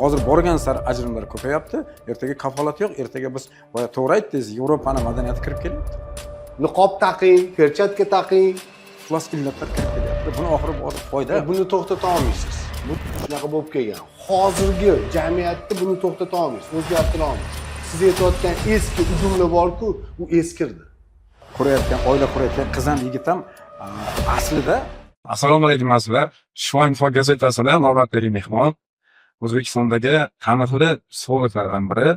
Hozir borgan sari ajrimlar ko'payapti. Ertaga kafolat yo'q. Ertaga biz boya to'g'ri aytdingiz, Yevropani madaniyati kirib kelyapti. Niqob taqing, perchatka taqing. Iflos illatlar kirib kelyapti. Buni oxiri foyda. Buni to'xtata olmaysiz. Bu shunaqa bo'lib kelgan. Hozirgi jamiyatda buni to'xtata olmaysiz, o'zgartira olmaysiz. Siz aytayotgan eski uzumlar bor-ku, u eskirdi. Qurayotgan, oila qurayotgan qiz ham, yigit ham aslida Assalomu alaykum azizlar. Shifo gazetasida navbatdagi mehmon O'zbekistondagi taniqli psixologlardan biri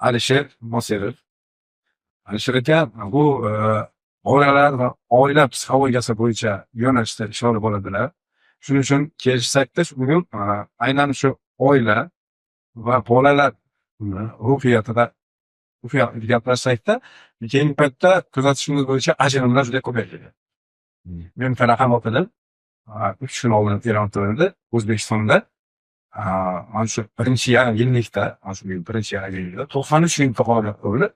Alisher Nosirov. Alisher aka bu bolalar va oila psixologiyasi bo'yicha yo'nalishda ish olib boradilar. Shuning uchun kelishsakda bugun aynan shu oila va bolalar ruhiyatida gaplashsakda, keyingi paytda kuzatishimiz bo'yicha ajrimlar juda ko'paydi. Men Faraham opadan 3 kun oldin e'lon qilindi O'zbekistonda mana shu birinchi yarim yillikda, mana shu birinchi yarim yilda 93 mingta holat bo'ldi.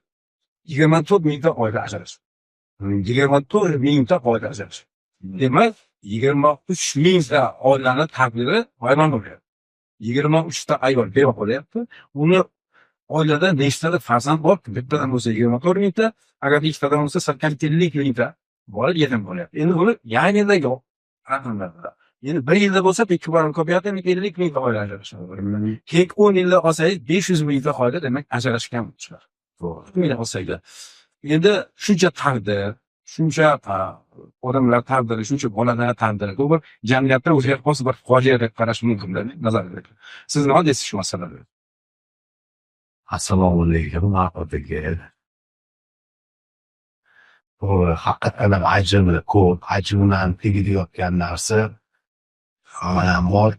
24 mingta oila ajrashdi. 24 mingta oila ajrashdi. Demak, 23 mingta oilani taqdiri vayron bo'lyapti. 23 ta ayol beva bo'lyapti. Uni oilada nechta farzand bor? Bittadan bo'lsa 24 mingta, agar ikkitadan bo'lsa 50 mingta bola yetim bo'lyapti. Endi buni yangi yilda yo'q raqamlarda. Endi bir yilda bo'lsa 2 barobar ko'payadi, 50 mingta oila ajrashadi. Keyin 10 yilda olsangiz 500 mingta oila demak ajrashgan bo'lishlar. To'g'ri. Meni olsanglar. Endi shuncha taqdir, shuncha odamlar taqdiri, shuncha bolalar taqdiri, bu bir jamiyatda o'ziga xos bir fojia deb qarash mumkin nazarda. Siz nima deysiz shu masalada? Assalomu alaykum, ma'qullar. Bu haqiqatan ham ajrimi ko'p, ajrimdan tegayotgan narsa mana mol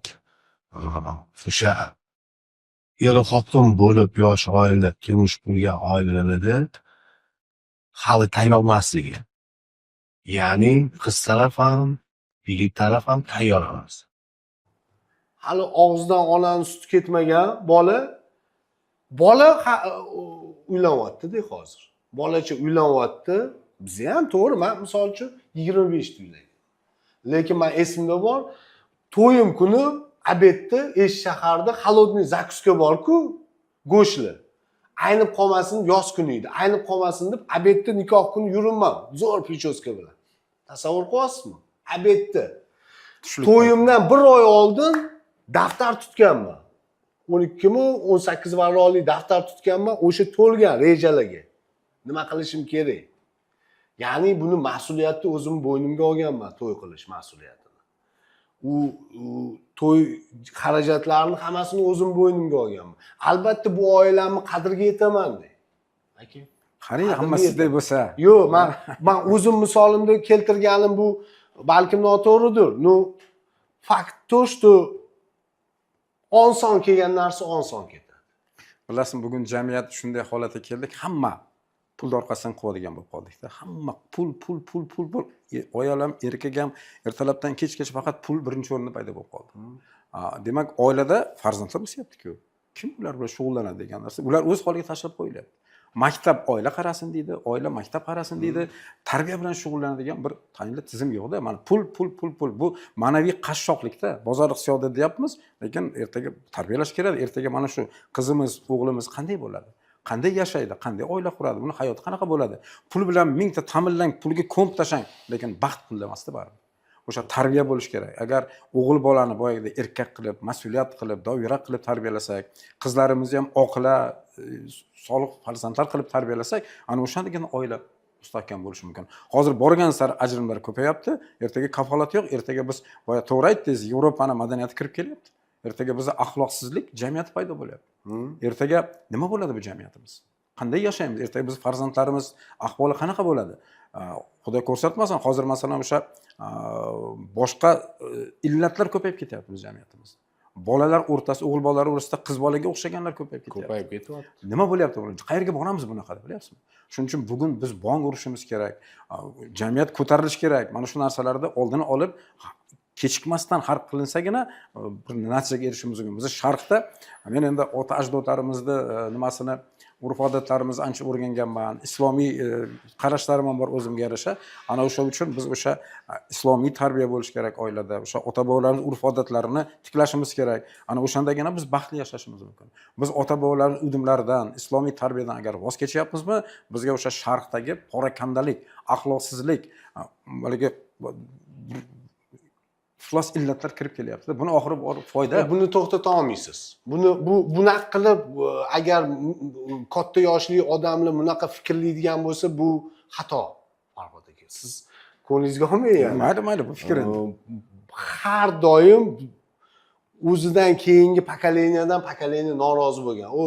o'sha er xotin bo'lib yosh oila turmush qurgan oilalarda hali tayyormasligi. Ya'ni qiz taraf ham, yigit taraf ham tayyor emas. Hali og'zidan onaning suti ketmagan bola uylanyapti-da hozir. Bolacha uylanyapti. Bizga ham to'g'ri, men misol uchun 25 ta uylayman. Lekin men esimda bor, to'yim kuni obedda shaharda холодный zakuska bor-ku, go'shtli. Aynib qolmasin yoz kuni edi. Aynib qolmasin deb obedda nikoh kuni yurinmam. Zo'r prichoska bilan. Tasavvur qilasizmi? Obedda. To'yimdan 1 oy oldin daftar tutganman. 12 mi, 18 varroqli daftar tutganman, o'sha to'lgan rejalarga. Nima qilishim kerak? Ya'ni buni mas'uliyatni o'zim bo'ynimga olganman, to'y qilish mas'uliyatini. U to'y xarajatlarini hammasini o'zim bo'ynimga olganman. Albatta bu oilamni qadriga yetaman de. Aka, qarang, hamma sizday bo'lsa. Yo'q, men o'zim misolimda keltirganim bu balkim noto'g'ridir. Fakt to, что oson kelgan narsa oson ketadi. Bilasizmi, bugun jamiyat shunday holatga keldik, hamma pul orqasidan quvadigan bo'lib qoldik-da. Hamma pul. Ayol ham, erkak ham ertalabdan kechgacha faqat pul birinchi o'rinda paydo bo'lib qoldi. Demak, oilada farzandlar o'syapti-ku. Kim ular bilan shug'ullanadi degan narsa? Ular o'z holiga tashlab qo'yilyapti. Maktab oila qarasin deydi, oila maktab qarasin deydi. Tarbiya bilan shug'ullanadigan bir tayinli tizim yo'q-da. Mana pul. Bu ma'naviy qashshoqlikda, bozor iqtisodiyoti deyapmiz, lekin ertaga tarbiyalash kerak. Ertaga mana shu qizimiz, o'g'limiz qanday bo'ladi? Qanday yashaydi, qanday oila quradi, buni hayoti qanaqa bo'ladi? Pul bilan mingta ta'minlang, pulga ko'mib tashlang, lekin baxt pulda emasda baribir. O'sha tarbiya bo'lish kerak. Agar o'g'il bolani boyagida erkak qilib, mas'uliyat qilib, doira qilib tarbiyalasak, qizlarimizni ham oqila, solih farzandlar qilib tarbiyalasak, ana o'shandagina oila mustahkam bo'lishi mumkin. Hozir borgan sari ajrimlar ko'payapti, ertaga kafolat yo'q, ertaga biz boya to'g'ri aytdingiz, Yevropani madaniyati kirib kelyapti. Ertaga bizda axloqsizlik jamiyati paydo bo'lyapti. Ertaga nima bo'ladi bu jamiyatimiz? Qanday yashaymiz? Ertaga biz farzandlarimiz ahvoli qanaqa bo'ladi? Xudo ko'rsatmasin, hozir masalan o'sha boshqa illatlar ko'payib ketyapti biz jamiyatimizda. Bolalar o'rtasida, o'g'il bolalar o'rtasida qiz bolaga o'xshaganlar ko'payib ketyapti. Nima bo'lyapti bular? Qayerga boramiz bunaqa, bilyapsizmi? Shuning uchun bugun biz bong urishimiz kerak. Jamiyat ko'tarilishi kerak. Mana shu narsalarda oldini olib, kechikmasdan hal qilinsagina bir natijaga erishishimiz mumkin. Biz Sharqda men endi ota ajdodlarimizni nimasini urf odatlarimizni ancha o'rganganman, islomiy qarashlarim ham bor o'zimga yarasha. Ana o'sha uchun biz o'sha islomiy tarbiya bo'lish kerak oilada, o'sha ota-bobolarimiz urf odatlarini tiklashimiz kerak. Ana o'shandagina biz baxtli yashashimiz mumkin. Biz ota-bobolarimiz udumlaridan, islomiy tarbiyadan agar voz kechyapmizmi, bizga o'sha sharqdagi porakandalik, axloqsizlik, balki iflos illatlar kirib kelyapti. Buni oxiri bor foyda. Buni to'xtata olmaysiz. Bunaqa qilib agar katta yoshli odamlar bunaqa fikrlaydigan bo'lsa, bu xato. Farhod aka, siz ko'nglingizga olmayapti. Mayli, bu fikr endi. Har doim o'zidan keyingi pokoleniya norozi bo'lgan. O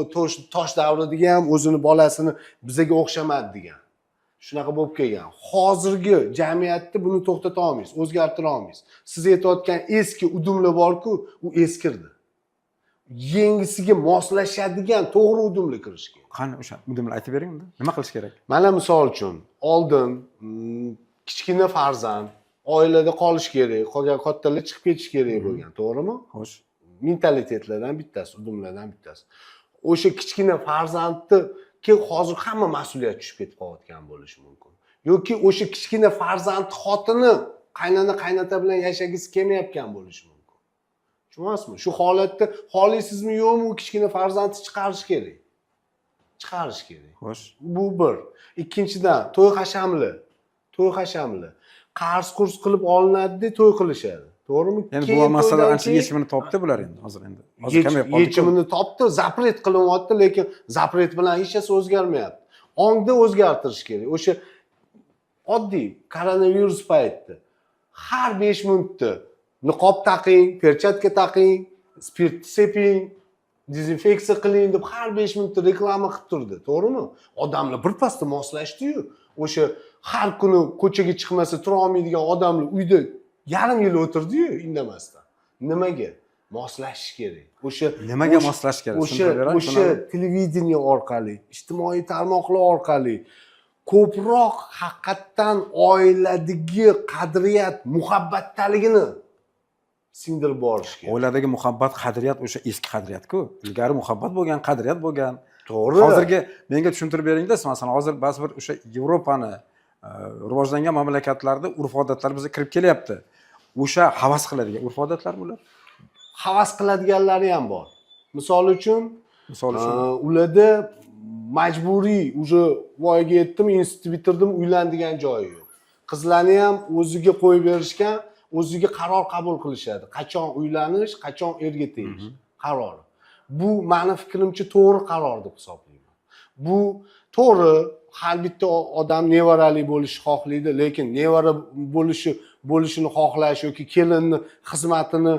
tosh davridagi ham o'zini bolasini bizga o'xshamadi degan. Shunaqa bo'lib kelgan. Hozirgi jamiyatda buni to'xtata olmaysiz, o'zgartira olmaysiz. Siz aytayotgan eski udumlar bor-ku, u eskirdi. Yengisiga moslashadigan to'g'ri udumlar kirish kerak. Qani o'sha udumni aytib bering unda. Nima qilish kerak? Mana misol uchun, oldin kichkina farzand oilada qolish kerak, qolgan kattalar chiqib ketish kerak bo'lgan, to'g'rimi? Xo'sh. Mentalitetlardan bittasi, udumlardan bittasi. O'sha kichkina farzandni hozir hamma mas'uliyat tushib ketib qolayotgan bo'lishi mumkin. Yoki o'sha kichkina farzand xotini qaynota bilan yashagisi kelmayotgan bo'lishi mumkin. Tushunyapsizmi? Shu holatda xohlaysizmi yo'qmi, u kichkina farzandni chiqarish kerak. Chiqarish kerak. Xo'sh. Bu bir. Ikkinchidan, to'y hashamli. Qarz kurs qilib olinadi, to'y qilishadi. To'g'rimi? Endi bu masala ancha yechimini topdi bular endi hozir endi. Hozir kamayib qoldi. Yechimini topdi, zapret qilinyapti, lekin zapret bilan hech narsa o'zgarmayapti. Ongda o'zgartirish kerak. O'sha oddiy koronavirus paytida har 5 minutda niqob taqing, perchatka taqing, spirt seping, dezinfeksiya qiling deb har 5 minutda reklama qilib turdi, to'g'rimi? Odamlar birpasda moslashdi-yu. O'sha har kuni ko'chaga chiqmasa tura olmaydigan odamlar uyda yarim yil o'tirdi-yu indamasdan. Nimaga? Moslashish kerak. Nimaga moslashish kerak? O'sha televideniya orqali, ijtimoiy tarmoqlar orqali ko'proq haqiqatdan oiladagi qadriyat, muhabbatdaligini singdirib borish kerak. Oiladagi muhabbat, qadriyat o'sha eski qadriyat-ku. Ilgari muhabbat bo'lgan, qadriyat bo'lgan. To'g'ri. Hozirgi menga tushuntirib beringda, masalan, hozir ba'zi bir o'sha Yevropani rivojlangan mamlakatlarda urf-odatlar bizga kirib kelyapti. O'sha havas qiladigan urf-odatlar bular. Havas qiladiganlari ham bor. Misol uchun ularda majburiy уже voyaga yetdim, institut bitirdim, uylan degan joyi yo'q. Qizlarni ham o'ziga qo'yib berishgan, o'ziga qaror qabul qilishadi. Qachon uylanish, qachon erga tegish qarori. Bu meni fikrimcha to'g'ri qaror deb hisoblayman. Bu to'g'ri, har bitta odam nevarali bo'lishni xohlaydi, lekin nevara bo'lishini xohlash yoki kelinni xizmatini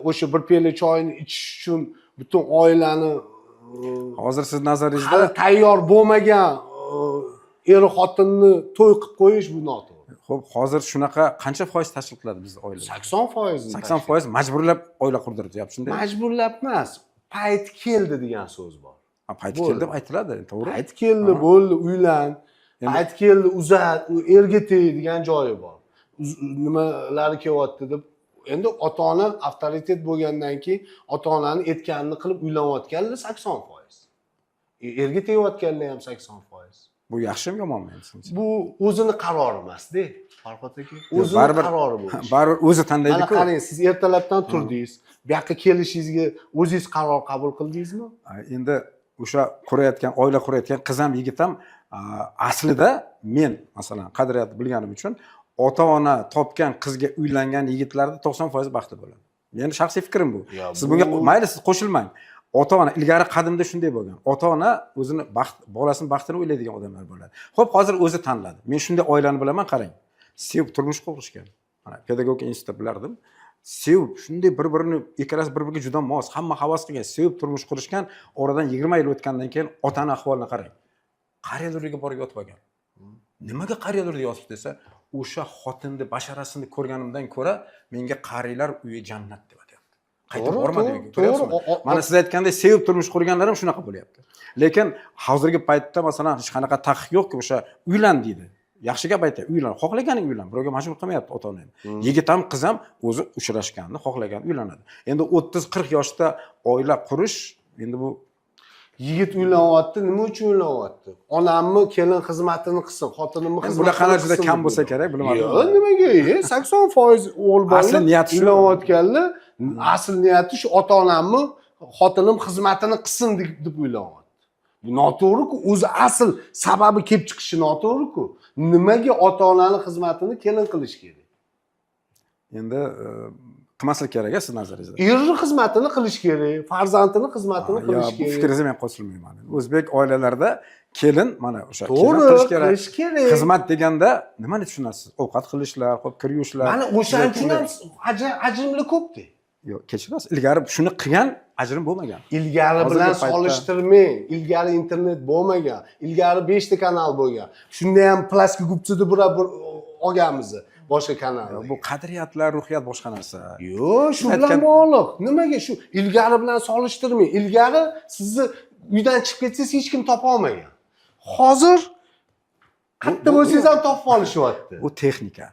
o'sha bir piyola choyni ichish uchun butun oilani hozir siz nazaringizda hali tayyor bo'lmagan er xotinni to'y qilib qo'yish bu noto'g'ri. Xo'p, hozir shunaqa qancha foiz tashkil qiladi bizning oilada? 80%. 80% majburlab oila qurdirdi, deyapti, shunday. Majburlab emas, payt keldi degan so'z bor. Payt keldi deb aytiladi, to'g'ri? Payt keldi, bo'ldi, uylan. Payt keldi, uzat, erga teg degan joyi bor. Nimalari kelyapti deb endi ota-ona avtoritet bo'lgandan keyin ota-onani aytganini qilib uylanayotganlar 80%. Erga tegayotganlar ham 80%. Bu yaxshimi yomonmi sizcha? Bu o'zini qarori emas-da, Farhod aka. O'zini qarori bo'lishi. Baribir o'zi tanlaydi-ku. Mana qarang, siz ertalabdan turdingiz. Bu yoqqa kelishingizga o'zingiz qaror qabul qildingizmi? Endi o'sha qurayotgan, oila qurayotgan qiz ham, yigit ham aslida men masalan qadriyatni bilganim uchun ota-ona topgan qizga uylangan yigitlarda 90% baxtli bo'ladi. Meni shaxsiy fikrim bu. Siz bunga mayli siz qo'shilmang. Ota-ona ilgari qadimda shunday bo'lgan. Ota-ona o'zini bolasini baxtini o'ylaydigan odamlar bo'ladi. Xo'p, hozir o'zi tanladi. Men shunday oilani bilaman, qarang. Sevib turmush qurishgan. Mana pedagogika institutida bilardim. Sevib shunday bir-birini ikkalasi bir-biriga juda mos, hamma havas qilgan, sevib turmush qurishgan. Oradan 20 yil o'tgandan keyin otaning ahvolini qarang. Qariyadurga borib yotib olgan. Nimaga qariyadurda yotib desa, o'sha xotinni basharasini ko'rganimdan ko'ra menga qariylar uyi jannat deb aytayapti. Qaytib bormadi uyga. Ko'ryapsizmi? Mana siz aytgandek sevib turmush qurganlar ham shunaqa bo'lyapti. Lekin hozirgi paytda masalan hech qanaqa taqiq yo'qki, o'sha uylan deydi. Yaxshi gap aytay, uylan. Xohlaganing uylan. Birovga majbur qilmayapti ota-ona ham. Yigit ham, qiz ham o'zi uchrashganini xohlagan uylanadi. Endi 30-40 yoshda oila qurish endi bu Yigit uylanyapti, nima uchun uylanyapti? Onammi kelin xizmatini qilsin, xotinimmi xizmatini Bunaqalar qilsin. juda kam deb bo'lsa o'ylayapti. kerak, bilmadim. Yo'q, nimaga? 80% o'g'il Asli bolalar niyati shu. uylanayotganlar, asl niyati shu ota-onammi xotinim xizmatini qilsin deb o'ylanyapti. Bu noto'g'ri-ku, o'zi asl sababi kelib chiqishi noto'g'ri-ku. Nimaga ota-onani xizmatini kelin qilish kerak? Endi qilmaslik kerak siz nazaringizda. Erni xizmatini qilish kerak, farzandini xizmatini Yo, qilish bu kerak. fikringizga men qo'shilmayman. O'zbek oilalarida kelin mana o'sha kelin To'g'ri, qilish kerak. qilish kerak. Xizmat deganda nimani tushunasiz? Ovqat qilishlar, qo'p kir yuvishlar. Mana o'shaning uchun ham ajrimlar ko'pdi. Yo'q, kechirasiz. Ilgari shuni qilgan ajrim bo'lmagan. Ilgari Hozirgi bilan paytda- solishtirmang. Ilgari internet bo'lmagan. Ilgari 5 ta kanal bo'lgan. Shunda ham plastik gubchida bir olganmiz boshqa kanalda. Bu qadriyatlar, ruhiyat boshqa narsa. Yo'q, shu bilan bog'liq. Nimaga shu ilgari bilan solishtirmang. Ilgari sizni uydan chiqib ketsangiz hech kim topa olmagan. Hozir qayerda bo'lsangiz ham topib olishyapti. Bu texnika.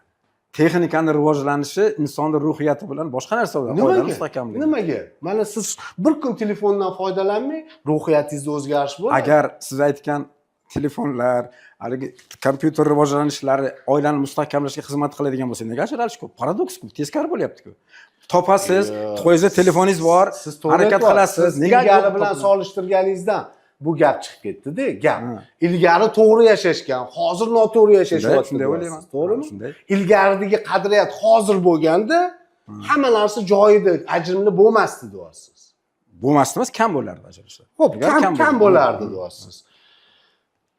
Texnikani rivojlanishi insonning ruhiyati bilan boshqa narsa bo'ladi. Oilani mustahkamligi. Nimaga? Mana siz bir kun telefondan foydalanmay, ruhiyatingizda o'zgarish bo'ladi. Agar siz aytgan telefonlar, haligi kompyuter rivojlanishlari oilani mustahkamlashga xizmat qiladigan bo'lsa, nega ajralish ko'p? Paradoks-ku, teskari bo'lyapti-ku. Topasiz, qo'yingizda telefoningiz bor, Siz to'g'ri harakat aytyapsiz. qilasiz. Siz Nega ilgari bilan solishtirganingizdan bu gap chiqib ketdi-da, gap. Ilgari to'g'ri yashashgan, hozir noto'g'ri yashashyapti. Shunday o'ylayman. To'g'rimi? Shunday. Ilgaridagi qadriyat hozir bo'lganda hamma narsa joyida, ajrimli bo'lmasdi deyapsiz. Bo'lmasdi emas, kam bo'lardi ajralishlar. Xo'p, kam bo'lardi deyapsiz.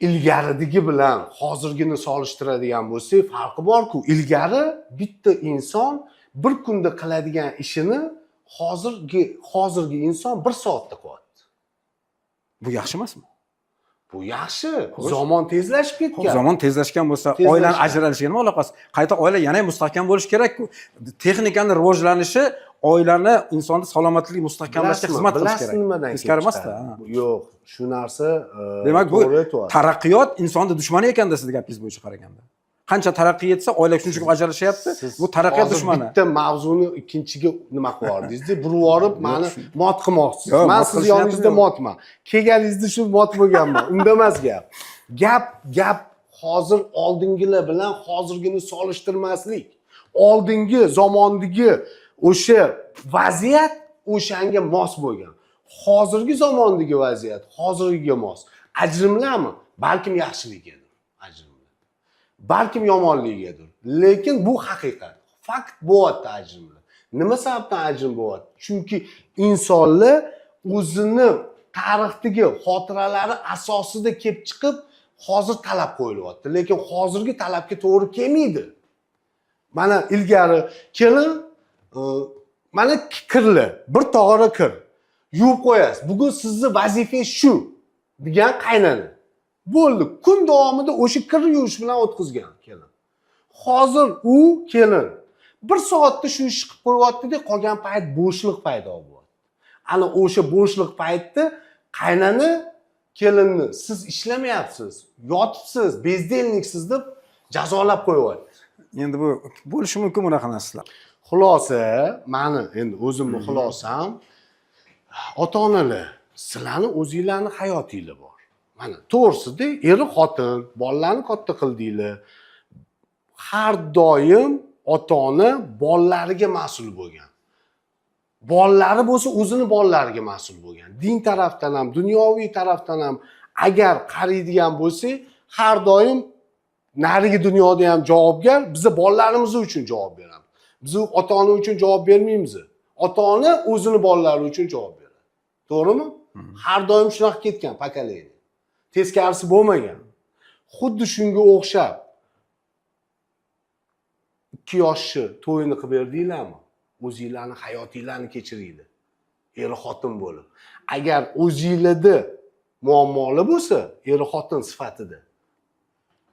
Ilgaridagi bilan hozirgini solishtiradigan bo'lsak, farqi bor-ku. Ilgari bitta inson bir kunda qiladigan ishini hozirgi inson 1 soatda qilyapti. Bu yaxshi emasmi? Bu yaxshi. Zamon tezlashib ketgan. Zamon tezlashgan bo'lsa, Tezlashgan. oilani ajralishiga nima aloqasi? Qayta oila yana ham mustahkam bo'lishi kerak-ku. Texnikaning rivojlanishi oilani, insonni salomatligi mustahkamlashga xizmat qilishi kerak. Bilasizmi nimadan? Teskari emas-da. Yo'q, shu narsa Demak, bu to'g'ri aytyapsiz. taraqqiyot insonni dushmani ekanda siz gapingiz bo'yicha qaraganda. Qancha taraqqiy etsa, oila shuncha ko'p ajralishyapti. Bu taraqqiyot Hozir dushmani. bitta mavzuni ikkinchiga nima qilib yubordingiz-da, burib yorib, mani mot qilmoqchisiz. Yo'q, Men mot siz qilish yoningizda niyatim yo'q. motman. Kelganingizda shu mot bo'lganman. Unda emas gap. Gap hozir oldingilar bilan hozirgini solishtirmaslik. Oldingi zamondagi o'sha vaziyat o'shanga mos bo'lgan. Hozirgi zamondagi vaziyat hozirgiga mos. Ajrimlarmi? Balkim yaxshiligidir. Ajrimlar. Balkim yomonligidir. Lekin bu haqiqat. Fakt bo'lyapti ajrimlar. Nima sababdan ajrim bo'lyapti? Chunki insonlar o'zini tarixdagi xotiralari asosida kelib chiqib, hozir talab qo'yilyapti. Lekin hozirgi talabga to'g'ri kelmaydi. Mana ilgari kelin mana kirli, bir tog'ora kir. Yuvib qo'yasiz. Bugun sizning vazifangiz shu degan qaynana. Bo'ldi. Kun davomida o'sha kir yuvish bilan o'tkazgan kelin. Hozir u kelin 1 soatda shu ishni qilib qo'yyapti-da, qolgan payt bo'shliq paydo bo'lyapti. Ana o'sha bo'shliq paytda qaynana kelinni siz ishlamayapsiz, yotibsiz, bezdelniksiz deb jazolab qo'yyapti. Endi bu bo'lishi mumkin bunaqa narsalar. Xulosa, mani endi o'zimni xulosam, ota-onalar, sizlarning o'zingizlarning hayotinglar bor. Mana to'g'risida eri xotin, bolalarni katta qildinglar. Har doim ota-ona bolalariga mas'ul bo'lgan. Bolalari bo'lsa o'zini bolalariga mas'ul bo'lgan. Din tarafdan ham, dunyoviy tarafdan ham agar qaraydigan bo'lsak, har doim narigi dunyoda ham javobgar, biza bolalarimiz uchun javob beramiz. Biz ota-ona uchun javob bermaymiz. Ota-ona o'zini bolalari uchun javob beradi. To'g'rimi? Har doim shunaqa ketgan pokoleniya. Teskarisi bo'lmagan. Xuddi shunga o'xshab 2 yoshli to'yini qilib berdinglarmi? O'zingizlarning hayotinglarni kechiringlar. Er xotin bo'lib. Agar o'zingizlarda muammolar bo'lsa, er xotin sifatida.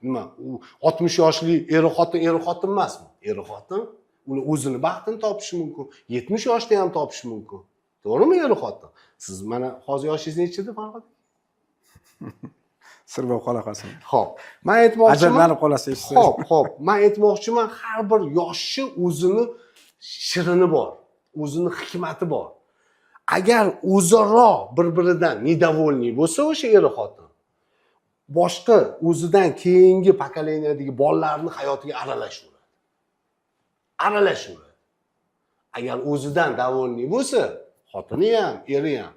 Nima? U 60 yoshli er xotin emasmi? Er xotin uni o'zini baxtini topishi mumkin. 70 yoshda ham topishi mumkin. To'g'rimi er xotin? Siz mana hozir yoshingiz nechida Farhod? Sir bo'lib qola qolsin. Xo'p, men aytmoqchiman. Ajablanib qolasiz. Xo'p, men aytmoqchiman, har bir yoshchi o'zini shirini bor, o'zini hikmati bor. agar o'zaro bir-biridan недовольный bo'lsa o'sha er xotin, boshqa o'zidan keyingi pokoleniyadagi bolalarning hayotiga aralashaveradi. Agar o'zidan довольный bo'lsa, xotini ham, eri ham,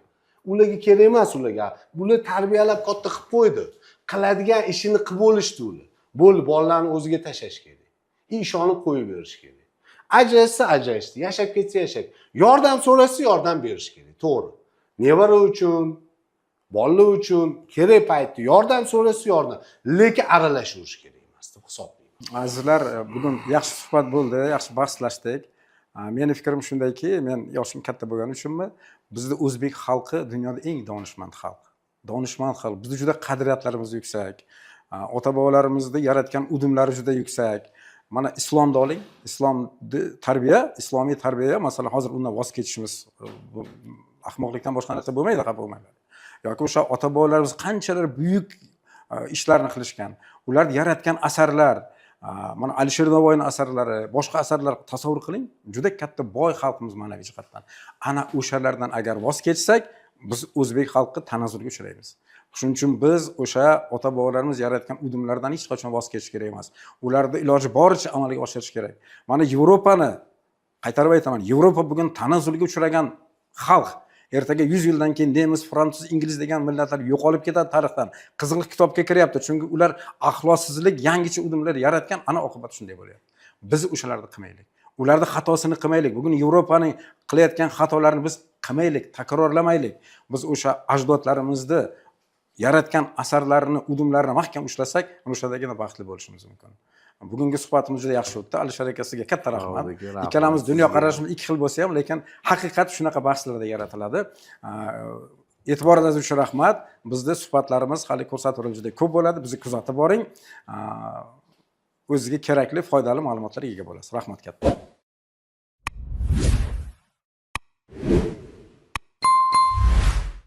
ularga kerak emas ularga. Bular tarbiyalab katta qilib qo'ydi. Qiladigan ishini qilib bo'lishdi ular. Bo'ldi, bolalarni o'ziga tashlash kerak. Ishonib qo'yib berish kerak. Ajrashsa ajrashdi, yashab ketsa yashab. Yordam so'rasa yordam berish kerak, to'g'ri. Nevara uchun, bolalar uchun kerak paytda yordam so'rasa yordam, lekin aralashuverish kerak emas deb hisoblayman. Azizlar, bugun yaxshi suhbat bo'ldi, yaxshi bahslashdik. Meni fikrim shundayki, men yoshim katta bo'lgani uchunmi, bizda o'zbek xalqi dunyoda eng donishmand xalq. Donishmand xalq. Bizda juda qadriyatlarimiz yuksak. Ota-bobolarimizni yaratgan udumlari juda yuksak. Mana islomni oling, islomiy tarbiya, masalan, hozir undan voz kechishimiz ahmoqlikdan boshqa narsa bo'lmaydi, xafa bo'lmaydi. Yoki o'sha ota-bobolarimiz qanchalar buyuk ishlarni qilishgan. Ular yaratgan asarlar, mana Alisher Navoiyning asarlari, boshqa asarlar tasavvur qiling, juda katta boy xalqimiz ma'naviy jihatdan. Ana o'shalardan agar voz kechsak, biz o'zbek xalqi tanazzulga uchraymiz. Shuning uchun biz o'sha ota-bobolarimiz yaratgan udumlardan hech qachon voz kechish kerak emas. Ularni iloji boricha amalga oshirish kerak. Mana Yevropani qaytarib aytaman, Yevropa bugun tanazzulga uchragan xalq. Ertaga 100 yildan keyin nemis, fransuz, ingliz degan millatlar yo'qolib ketadi tarixdan. Qizil kitobga kiryapti, chunki ular axloqsizlik, yangicha udumlar yaratgan, ana oqibat shunday bo'lyapti. Biz o'shalarni qilmaylik. Ularni xatosini qilmaylik. Bugun Yevropaning qilayotgan xatolarni biz qilmaylik, takrorlamaylik. Biz o'sha ajdodlarimizni yaratgan asarlarini, udumlarini mahkam ushlasak, o'shadagina baxtli bo'lishimiz mumkin. Bugungi suhbatimiz juda yaxshi o'tdi. Alisher akasiga katta rahmat. Ikkalamiz dunyo qarashimiz ikki xil bo'lsa ham, lekin haqiqat shunaqa bahslarda yaratiladi. E'tiboringiz uchun rahmat. Bizda suhbatlarimiz hali ko'rsatuv juda ko'p bo'ladi. Bizni kuzatib boring. O'zingizga kerakli, foydali ma'lumotlarga ega bo'lasiz. Rahmat katta.